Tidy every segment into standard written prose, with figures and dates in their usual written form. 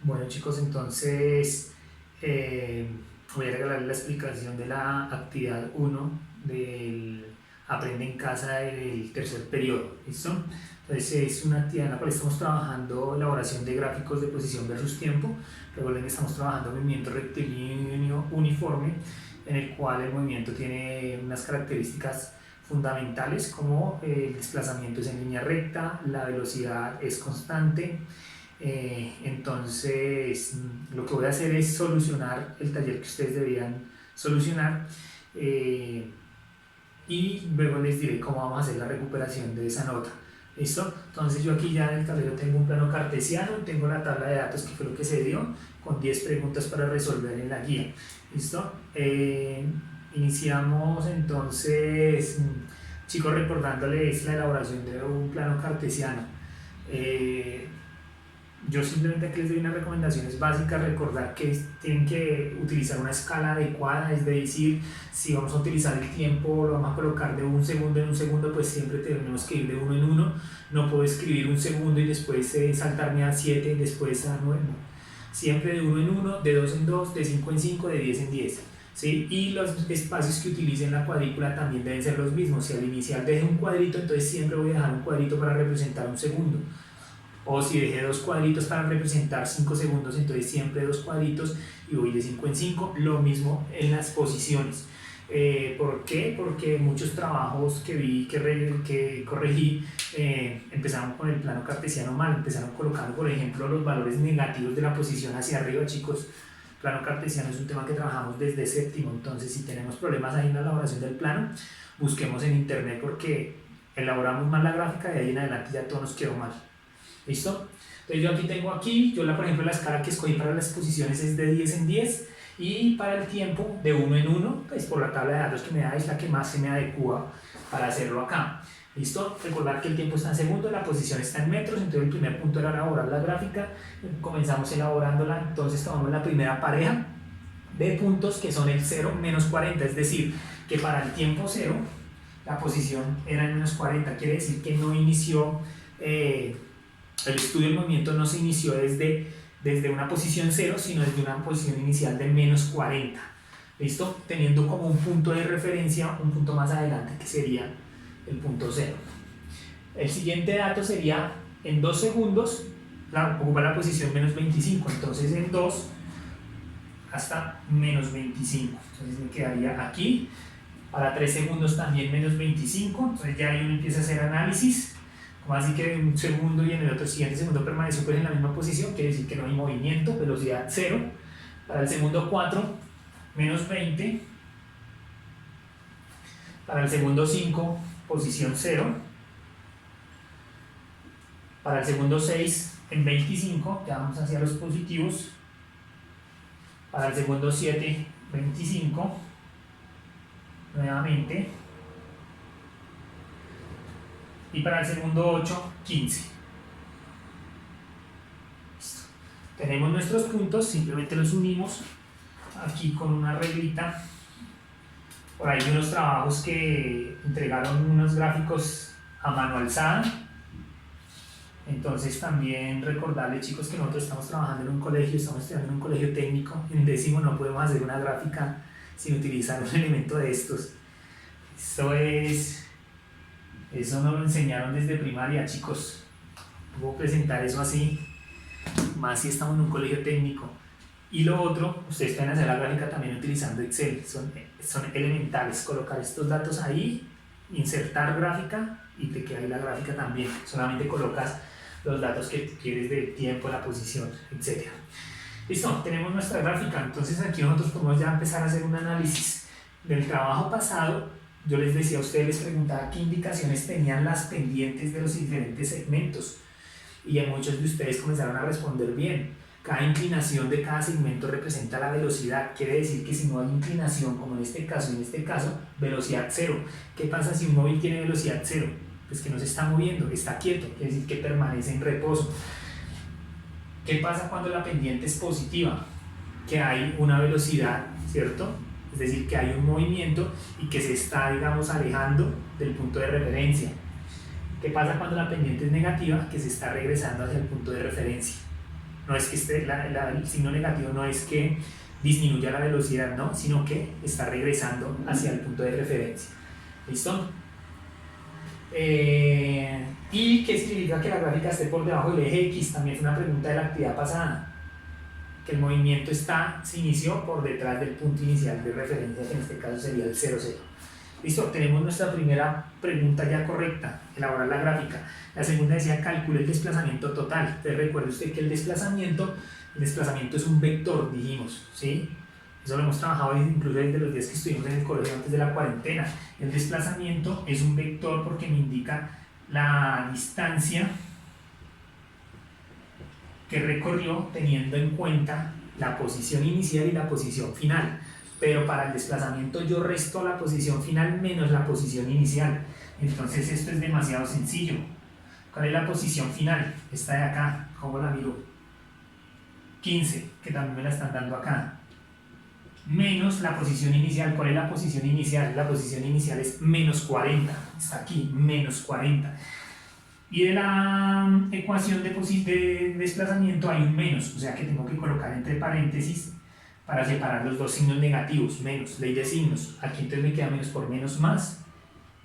Bueno chicos, entonces voy a regalarles la explicación de la actividad 1 del Aprende en Casa del tercer periodo, ¿listo? Entonces es una actividad en la cual estamos trabajando elaboración de gráficos de posición versus tiempo. Recuerden que estamos trabajando movimiento rectilíneo uniforme, en el cual el movimiento tiene unas características fundamentales como el desplazamiento es en línea recta, la velocidad es constante. Entonces lo que voy a hacer es solucionar el taller que ustedes deberían solucionar, y luego les diré cómo vamos a hacer la recuperación de esa nota. ¿Listo? Entonces yo aquí ya en el tablero tengo un plano cartesiano, tengo la tabla de datos que fue lo que se dio, con 10 preguntas para resolver en la guía. ¿Listo? Iniciamos entonces, chicos, recordándoles la elaboración de un plano cartesiano. Yo simplemente aquí les doy unas recomendaciones básicas. Recordar que tienen que utilizar una escala adecuada, es decir, si vamos a utilizar el tiempo, lo vamos a colocar de un segundo en un segundo, pues siempre tenemos que ir de uno en uno. No puedo escribir un segundo y después saltarme a 7 y después a 9. No. Siempre de uno en uno, de 2 en 2, de 5 en 5, de 10 en 10. ¿Sí? Y los espacios que utilicen la cuadrícula también deben ser los mismos. Si al inicial dejé un cuadrito, entonces siempre voy a dejar un cuadrito para representar un segundo. O si dejé 2 cuadritos para representar 5 segundos, entonces siempre 2 cuadritos y voy de 5 en 5. Lo mismo en las posiciones. ¿Por qué? Porque muchos trabajos que vi, que corregí, empezaron con el plano cartesiano mal. Empezaron colocando, por ejemplo, los valores negativos de la posición hacia arriba, chicos. Plano cartesiano es un tema que trabajamos desde séptimo, entonces si tenemos problemas ahí en la elaboración del plano, busquemos en internet, porque elaboramos mal la gráfica y de ahí en adelante ya todo nos quedó mal. ¿Listo? Entonces yo aquí, por ejemplo, la escala que escogí para las posiciones es de 10 en 10, y para el tiempo de 1 en 1, pues por la tabla de datos que me da es la que más se me adecua para hacerlo acá. ¿Listo? Recordar que el tiempo está en segundos, la posición está en metros, entonces el primer punto era elaborar la gráfica. Comenzamos elaborándola, entonces tomamos la primera pareja de puntos, que son el 0 menos 40, es decir, que para el tiempo 0 la posición era en menos 40, quiere decir que no inició, el estudio del movimiento no se inició desde una posición 0, sino desde una posición inicial de menos 40. ¿Listo? Teniendo como un punto de referencia un punto más adelante, que sería el punto 0. El siguiente dato sería en 2 segundos ocupa la posición menos 25, entonces en 2 hasta menos 25, entonces me quedaría aquí. Para 3 segundos también menos 25, entonces ya ahí uno empieza a hacer análisis. Como así que en un segundo y en el otro siguiente segundo permaneció pues en la misma posición, quiere decir que no hay movimiento, velocidad 0. Para el segundo 4, menos 20. Para el segundo 5, posición 0. Para el segundo 6, en 25, ya vamos hacia los positivos. Para el segundo 7, 25. Nuevamente. Y para el segundo 8, 15. Listo. Tenemos nuestros puntos, simplemente los unimos aquí con una reglita. Por ahí unos trabajos que entregaron unos gráficos a mano alzada. Entonces también recordarles, chicos, que nosotros estamos trabajando en un colegio, estamos estudiando en un colegio técnico. En décimo no podemos hacer una gráfica sin utilizar un elemento de estos. Eso nos lo enseñaron desde primaria, chicos. Puedo presentar eso así, más si estamos en un colegio técnico. Y lo otro, ustedes pueden hacer la gráfica también utilizando Excel. Son elementales, colocar estos datos ahí, insertar gráfica y te queda ahí la gráfica también. Solamente colocas los datos que quieres de tiempo, la posición, etc. Listo, tenemos nuestra gráfica. Entonces aquí nosotros podemos ya empezar a hacer un análisis del trabajo pasado. Yo les decía a ustedes, les preguntaba qué indicaciones tenían las pendientes de los diferentes segmentos, y muchos de ustedes comenzaron a responder bien. Cada inclinación de cada segmento representa la velocidad, quiere decir que si no hay inclinación, como en este caso, velocidad 0. ¿Qué pasa si un móvil tiene velocidad 0? Pues que no se está moviendo, está quieto, quiere decir que permanece en reposo. ¿Qué pasa cuando la pendiente es positiva? Que hay una velocidad, ¿cierto? Es decir, que hay un movimiento y que se está, digamos, alejando del punto de referencia. ¿Qué pasa cuando la pendiente es negativa? Que se está regresando hacia el punto de referencia. No es que el signo negativo no es que disminuya la velocidad, no, sino que está regresando hacia el punto de referencia. ¿Listo? ¿Y qué significa que la gráfica esté por debajo del eje X? También fue una pregunta de la actividad pasada. Que el movimiento se inició por detrás del punto inicial de referencia, que en este caso sería el 0, 0. Listo, tenemos nuestra primera pregunta ya correcta, elaborar la gráfica. La segunda decía calcule el desplazamiento total. Entonces recuerde usted que el desplazamiento es un vector, dijimos, ¿sí? Eso lo hemos trabajado incluso desde los días que estuvimos en el colegio antes de la cuarentena. El desplazamiento es un vector porque me indica la distancia que recorrió teniendo en cuenta la posición inicial y la posición final. Pero para el desplazamiento yo resto la posición final menos la posición inicial. Entonces esto es demasiado sencillo. ¿Cuál es la posición final? Esta de acá, ¿cómo la miro? 15, que también me la están dando acá. Menos la posición inicial. ¿Cuál es la posición inicial? La posición inicial es menos 40. Está aquí, menos 40. Y de la ecuación de desplazamiento hay un menos, o sea que tengo que colocar entre paréntesis para separar los dos signos negativos, menos, ley de signos. Aquí entonces me queda menos por menos más,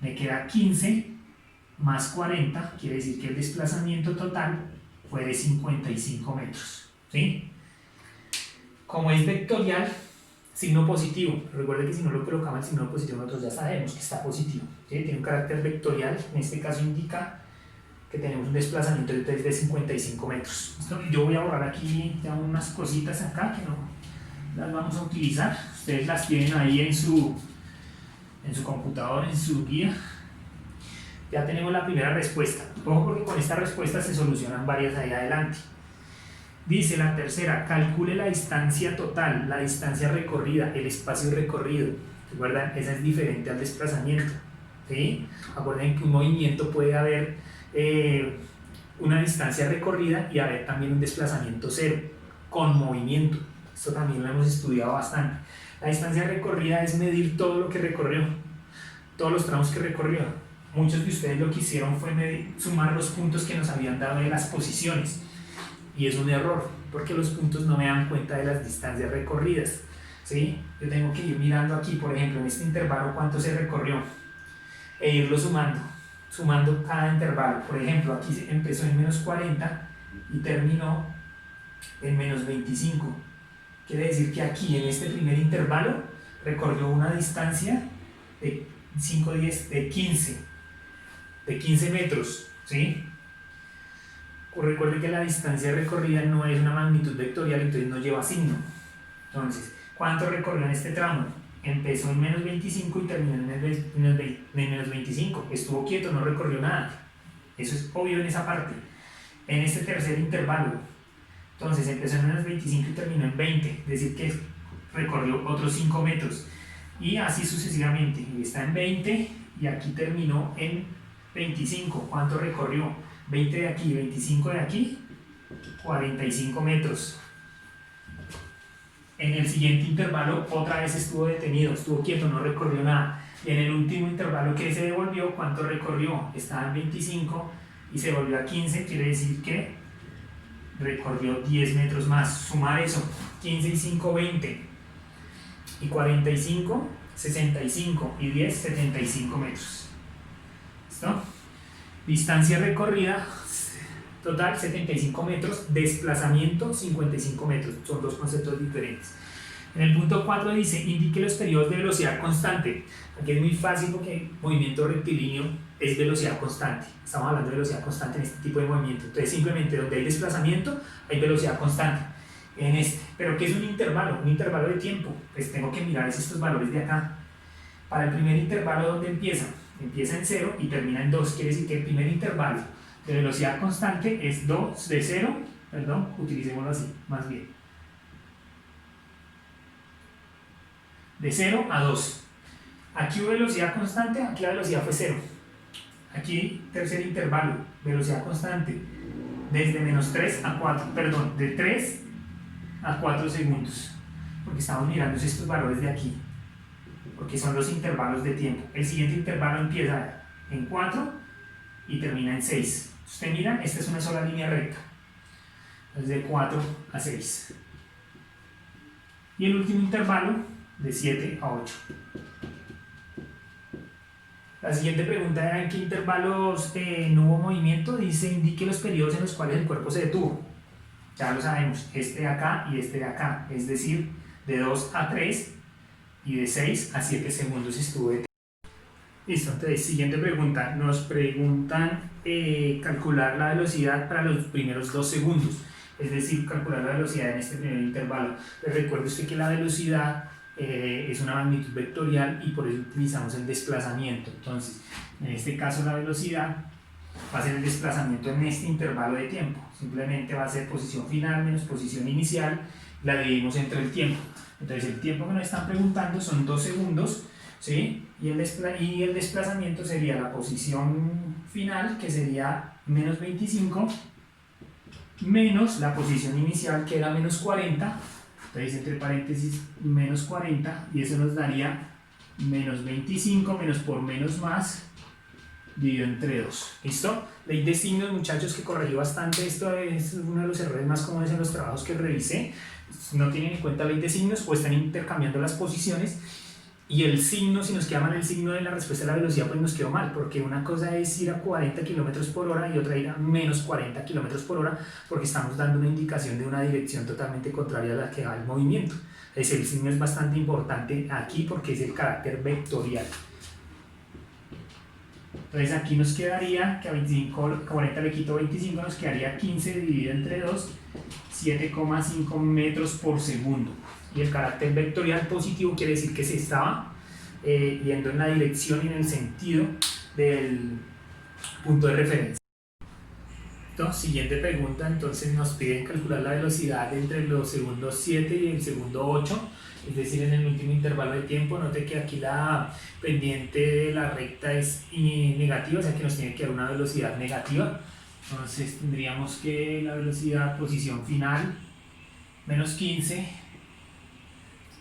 me queda 15 más 40, quiere decir que el desplazamiento total fue de 55 metros. ¿Sí? Como es vectorial, signo positivo. Recuerde que si no lo colocamos el signo positivo, nosotros ya sabemos que está positivo. ¿Sí? Tiene un carácter vectorial, en este caso indica que tenemos un desplazamiento de 55 metros. Yo voy a borrar aquí ya unas cositas acá que no las vamos a utilizar. Ustedes las tienen ahí en su computador, en su guía. Ya tenemos la primera respuesta. Ojo porque con esta respuesta se solucionan varias ahí adelante. Dice la tercera, calcule la distancia total, la distancia recorrida, el espacio recorrido. ¿Recuerdan? Esa es diferente al desplazamiento. ¿Sí? Acuerden que un movimiento puede haber una distancia recorrida y haber también un desplazamiento cero con movimiento. Esto también lo hemos estudiado bastante. La distancia recorrida es medir todo lo que recorrió, todos los tramos que recorrió. Muchos de ustedes lo que hicieron fue sumar los puntos que nos habían dado de las posiciones, y es un error porque los puntos no me dan cuenta de las distancias recorridas. ¿Sí? Yo tengo que ir mirando aquí, por ejemplo, en este intervalo cuánto se recorrió e irlo sumando cada intervalo. Por ejemplo, aquí empezó en menos 40 y terminó en menos 25. Quiere decir que aquí en este primer intervalo recorrió una distancia de 15 metros. ¿Sí? Recuerde que la distancia recorrida no es una magnitud vectorial, entonces no lleva signo. Entonces, ¿cuánto recorrió en este tramo? Empezó en menos 25 y terminó en menos 25. Estuvo quieto, no recorrió nada. Eso es obvio en esa parte. En este tercer intervalo, entonces empezó en menos 25 y terminó en 20. Es decir, que recorrió otros 5 metros. Y así sucesivamente. Y está en 20 y aquí terminó en 25. ¿Cuánto recorrió? 20 de aquí, 25 de aquí, 45 metros. En el siguiente intervalo otra vez estuvo detenido, estuvo quieto, no recorrió nada. Y en el último intervalo que se devolvió, ¿cuánto recorrió? Estaba en 25 y se volvió a 15, quiere decir que recorrió 10 metros más. Sumar eso, 15 y 5, 20. Y 45, 65. Y 10, 75 metros. ¿Listo? Distancia recorrida total 75 metros, desplazamiento 55 metros, son dos conceptos diferentes. En el punto 4 dice, indique los periodos de velocidad constante. Aquí es muy fácil porque el movimiento rectilíneo es velocidad constante. Estamos hablando de velocidad constante en este tipo de movimiento. Entonces simplemente donde hay desplazamiento hay velocidad constante. En este, pero ¿qué es un intervalo? Un intervalo de tiempo. Pues tengo que mirar estos valores de acá. Para el primer intervalo, ¿dónde empieza? Empieza en 0 y termina en 2. Quiere decir que el primer intervalo de velocidad constante es 2 de 0, utilicémoslo así, más bien. De 0 a 2. Aquí hubo velocidad constante, aquí la velocidad fue 0. Aquí tercer intervalo, velocidad constante, desde menos 3 a 4, perdón, de 3 a 4 segundos. Porque estamos mirando estos valores de aquí, porque son los intervalos de tiempo. El siguiente intervalo empieza en 4 y termina en 6. Usted mira, esta es una sola línea recta. es de 4 a 6. Y el último intervalo de 7 a 8. La siguiente pregunta era en qué intervalos no hubo movimiento. Dice, indique los periodos en los cuales el cuerpo se detuvo. Ya lo sabemos, este de acá y este de acá, es decir, de 2 a 3 y de 6 a 7 segundos estuvo detenido. Listo, entonces siguiente pregunta, nos preguntan calcular la velocidad para los primeros 2 segundos, es decir, calcular la velocidad en este primer intervalo. Pero recuerde usted que la velocidad es una magnitud vectorial y por eso utilizamos el desplazamiento. Entonces, en este caso la velocidad va a ser el desplazamiento en este intervalo de tiempo. Simplemente va a ser posición final menos posición inicial, la dividimos entre el tiempo. Entonces el tiempo que nos están preguntando son 2 segundos, ¿sí? Y el desplazamiento sería la posición final, que sería menos 25, menos la posición inicial, que era menos 40. Entonces entre paréntesis menos 40, y eso nos daría menos 25 menos por menos más dividido entre 2. ¿Listo? Ley de signos, muchachos, que corregí bastante. Esto es uno de los errores más comunes en los trabajos que revisé. No tienen en cuenta ley de signos o están intercambiando las posiciones. Y el signo, si nos queda mal el signo de la respuesta de la velocidad, pues nos quedó mal, porque una cosa es ir a 40 km por hora y otra ir a menos 40 km por hora, porque estamos dando una indicación de una dirección totalmente contraria a la que va el movimiento. Es decir, el signo es bastante importante aquí porque es el carácter vectorial. Entonces aquí nos quedaría que a 40 le quito 25, nos quedaría 15 dividido entre 2, 7,5 metros por segundo. Y el carácter vectorial positivo quiere decir que se estaba yendo en la dirección y en el sentido del punto de referencia. Entonces, siguiente pregunta, entonces nos piden calcular la velocidad entre los segundos 7 y el segundo 8, es decir, en el último intervalo de tiempo. Note que aquí la pendiente de la recta es negativa, o sea que nos tiene que dar una velocidad negativa. Entonces tendríamos que la velocidad, posición final, menos 15,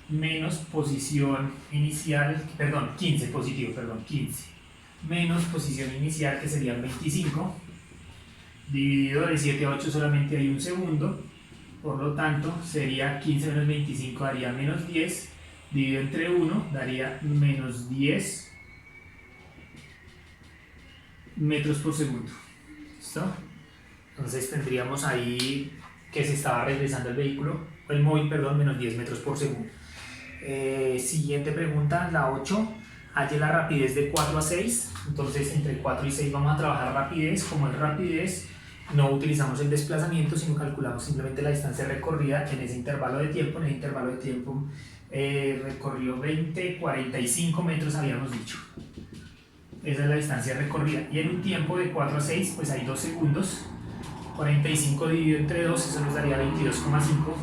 menos posición inicial, perdón, 15, positivo, perdón, 15, menos posición inicial, que serían 25, dividido de 7 a 8 solamente hay un segundo, por lo tanto sería 15 menos 25 daría menos 10, dividido entre 1 daría menos 10 metros por segundo. ¿Listo? Entonces tendríamos ahí que se estaba regresando el vehículo, el móvil, perdón, menos 10 metros por segundo. Siguiente pregunta, la 8. Halle la rapidez de 4 a 6. Entonces entre 4 y 6 vamos a trabajar rapidez. Como es rapidez, no utilizamos el desplazamiento, sino calculamos simplemente la distancia recorrida en ese intervalo de tiempo. En ese intervalo de tiempo recorrió 45 metros, habíamos dicho. Esa es la distancia recorrida. Y en un tiempo de 4 a 6, pues hay 2 segundos. 45 dividido entre 2, eso nos daría 22,5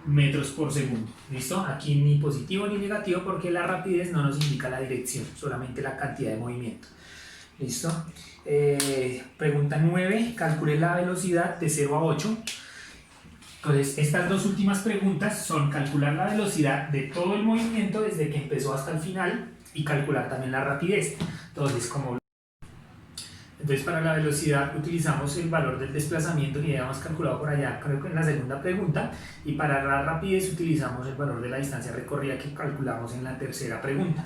metros por segundo. ¿Listo? Aquí ni positivo ni negativo porque la rapidez no nos indica la dirección, solamente la cantidad de movimiento. ¿Listo? Pregunta 9. Calcule la velocidad de 0 a 8. Entonces, estas dos últimas preguntas son calcular la velocidad de todo el movimiento desde que empezó hasta el final y calcular también la rapidez. Entonces, para la velocidad utilizamos el valor del desplazamiento que ya habíamos calculado por allá, creo que en la segunda pregunta, y para la rapidez utilizamos el valor de la distancia recorrida que calculamos en la tercera pregunta.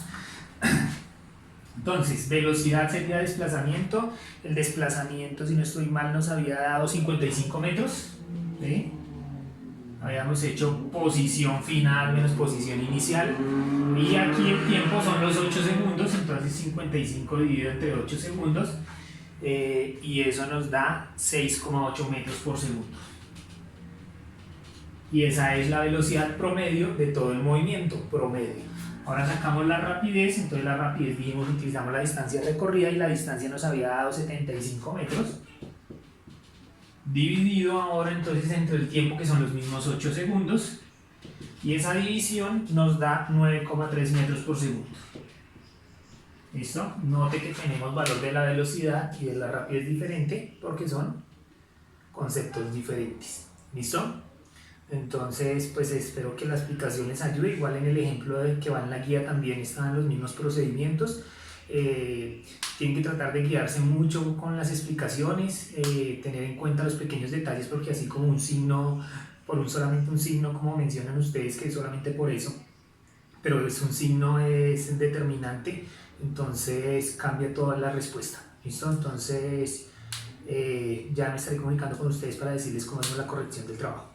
Entonces, velocidad sería desplazamiento. El desplazamiento, si no estoy mal, nos había dado 55 metros. ¿Sí? Habíamos hecho posición final menos posición inicial. Y aquí el tiempo son los 8 segundos, entonces 55 dividido entre 8 segundos. Y eso nos da 6,8 metros por segundo. Y esa es la velocidad promedio de todo el movimiento, promedio. Ahora sacamos la rapidez, entonces la rapidez dijimos, utilizamos la distancia recorrida y la distancia nos había dado 75 metros. Dividido ahora entonces entre el tiempo, que son los mismos 8 segundos. Y esa división nos da 9,3 metros por segundo. ¿Listo? Note que tenemos valor de la velocidad y de la rapidez diferente porque son conceptos diferentes. ¿Listo? Entonces, pues espero que la explicación les ayude. Igual en el ejemplo que va en la guía también están los mismos procedimientos. Tienen que tratar de guiarse mucho con las explicaciones, tener en cuenta los pequeños detalles, porque así como un signo, solamente un signo, como mencionan ustedes, que solamente por eso, pero es un signo es determinante, entonces cambia toda la respuesta. ¿Listo? Entonces ya me estaré comunicando con ustedes para decirles cómo es la corrección del trabajo.